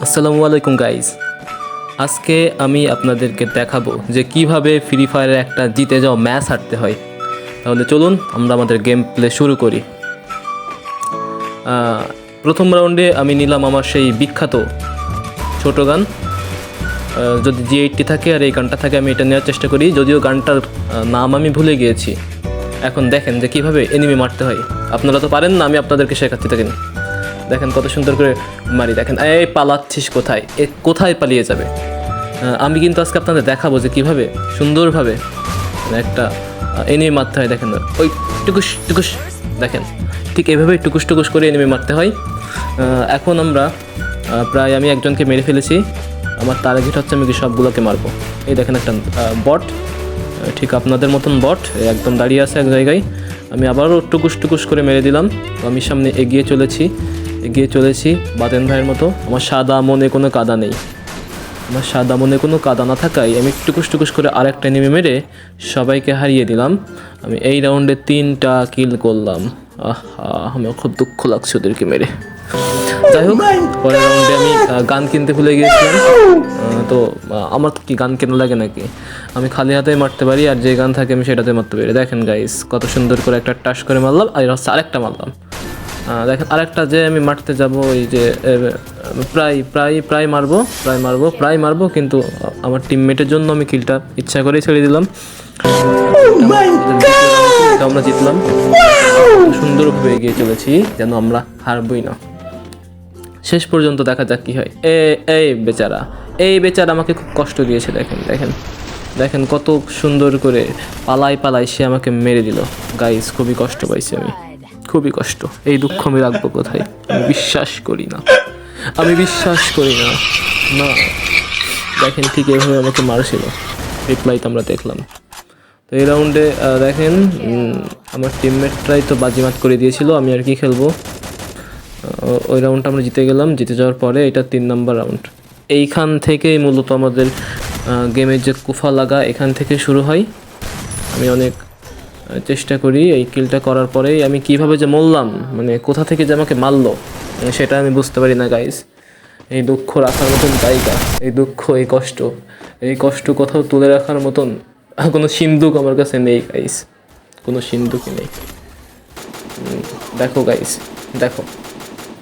আসসালামু আলাইকুম গাইজ। আজকে আমি আপনাদেরকে দেখাবো যে কিভাবে ফ্রি ফায়ারে একটা জিতে যাওয়া ম্যাচ হারতে হয়। তাহলে চলুন আমরা আমাদের গেম প্লে শুরু করি। প্রথম রাউন্ডে আমি নিলাম আমার সেই বিখ্যাত ছোট গান। যদি G80 থাকে আর এই গানটা থাকে আমি এটা নেওয়ার চেষ্টা করি, যদিও গানটার নাম আমি ভুলে গিয়েছি। এখন দেখেন যে কিভাবে এনিমি মারতে হয়। আপনারা তো পারেন না, আমি আপনাদেরকে শেখাচ্ছি। থাকেন দেখেন কত সুন্দর করে মারি। দেখেন এই পালাচ্ছিস কোথায়, কোথায় পালিয়ে যাবে। আমি কিন্তু আজকে আপনাদের দেখাবো যে কীভাবে সুন্দরভাবে একটা এনিমি মারতে হয়। দেখেন ওই টুকুস টুকুস, দেখেন ঠিক এভাবেই টুকুস টুকুস করে এনিমি মারতে হয়। এখন আমরা প্রায় আমি একজনকে মেরে ফেলেছি। আমার টার্গেট হচ্ছে আমি কি সবগুলোকে মারবো। এই দেখেন একটা বট, ঠিক আপনাদের মতন বট একদম দাঁড়িয়ে আছে এক জায়গায়। আমি আবারও টুকুস টুকুস করে মেরে দিলাম। তো আমি সামনে এগিয়ে চলেছি বাতেন ভাইয়ের মতো। আমার সাদা মনে কোনো কাদা নেই, আমার সাদা মনে কোনো কাদা না থাকায় আমি টুকুস টুকুস করে আরেকটা এনিমি মেরে সবাইকে হারিয়ে দিলাম। আমি এই রাউন্ডে 3টা কিল করলাম। আমার খুব দুঃখ লাগছে ওদেরকে মেরে। যাই হোক, পরের রাউন্ডে আমি গান কিনতে ভুলে গিয়েছিলাম। তো আমার কি গান কেনা লাগে নাকি? আমি খালি হাতে মারতে পারি, আর যে গান থাকে আমি সেটাতে মারতে পারি। দেখেন গাইস কত সুন্দর করে একটা টাস করে মারলাম, আর হচ্ছে আরেকটা মারলাম। দেখেন আরেকটা যে আমি মারতে যাব, এই যে প্রায় মারবো, কিন্তু আমার টিমমেটের জন্য আমি কিলটা ইচ্ছা করেই ছেড়ে দিলাম। আমরা জিতলাম, সুন্দরভাবে এগিয়ে চলেছি যেন আমরা হারবই না। শেষ পর্যন্ত দেখা যাক কী হয়। এই বেচারা আমাকে খুব কষ্ট দিয়েছে। দেখেন কত সুন্দর করে পালাই সে আমাকে মেরে দিল। গাইস খুবই কষ্ট পাইছি আমি, খুবই কষ্ট। এই দুঃখ আমি রাখবো কোথায়? আমি বিশ্বাস করি না না। দেখেন ঠিক এভাবে আমাকে মারছিল। রিপ্লাই তো আমরা দেখলাম। তো এই রাউন্ডে দেখেন আমার টিমমেটরাই তো বাজিমাত করে দিয়েছিল। আমি আর কি খেলবো। ওই রাউন্ডটা আমরা জিতে গেলাম। জিতে যাওয়ার পরে এটা 3 নম্বর রাউন্ড। এইখান থেকেই মূলত আমাদের গেমের যে কুফা লাগা এখান থেকে শুরু হয়। আমি অনেক চেষ্টা করি এই কিলটা করার পরেই আমি কিভাবে যে মরলাম, মানে কোথা থেকে যে আমাকে মারলো সেটা আমি বুঝতে পারি না গাইস। এই দুঃখ রাখার মতন জায়গা, এই দুঃখ, এই কষ্ট কোথাও তুলে রাখার মতন কোনো সিন্দুক আমার কাছে নেই গাইস, কোনো সিন্দুকই নেই।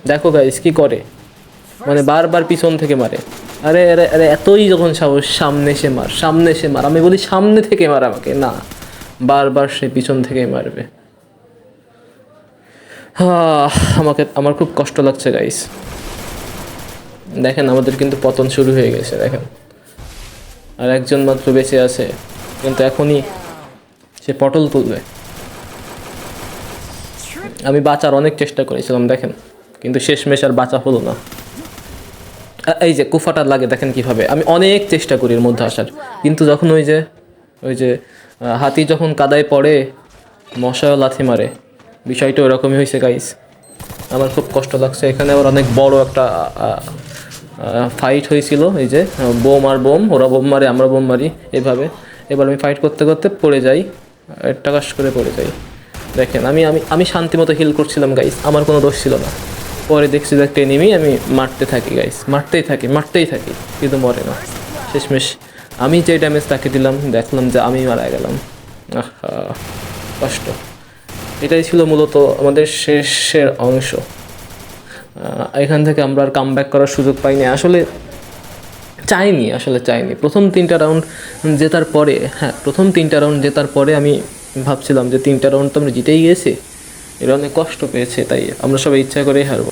দেখো গাইস কি করে, মানে বারবার পিছন থেকে মারে। আরে এতই যখন সাহস, সামনে এসে মার। আমি বলি সামনে থেকে মার আমাকে, না, বারবার সে পিছন থেকেই মারবে। আমার খুব কষ্ট লাগছে গাইস। দেখেন আমাদের কিন্তু পতন শুরু হয়ে গেছে। দেখেন আর একজন মাত্র বেঁচে আছে, কিন্তু এখনই সে পটল তুলবে। আমি বাঁচার অনেক চেষ্টা করেছিলাম দেখেন, কিন্তু শেষমেশ আর বাঁচা হলো না। এই যে কুফাটা লাগে, দেখেন কিভাবে আমি অনেক চেষ্টা করি এর মধ্যে আসার, কিন্তু যখন ওই যে হাতি যখন কাদায় পড়ে মশাও লাথি মারে, বিষয়টা ওরকমই হয়েছে গাইস। আমার খুব কষ্ট লাগছে। এখানে আবার অনেক বড় একটা ফাইট হয়েছিল। এই যে বোম, ওরা বোম মারে, আমরা বোম মারি, এভাবে। এবার আমি ফাইট করতে করতে পড়ে যাই, টাকাস করে পড়ে যাই। দেখেন আমি শান্তিমতো হিল করছিলাম গাইস, আমার কোনো দোষ ছিল না। পরে দেখছি যে একটা এনিমি, আমি মারতে থাকি গাইস, মারতেই থাকি, কিন্তু মরে না। শেষমেশ আমি যে ড্যামেজ তাকে দিলাম, দেখলাম যে আমি মারা গেলাম। কষ্ট। এটাই ছিল মূলত আমাদের শেষের অংশ। এখান থেকে আমরা আর কামব্যাক করার সুযোগ পাইনি। আসলে চাইনি। প্রথম 3টা রাউন্ড জেতার পরে আমি ভাবছিলাম যে 3টা রাউন্ড তো আমরা জিতেই গেছি, এরা অনেক কষ্ট পেয়েছে, তাই আমরা সবাই ইচ্ছা করেই হারবো।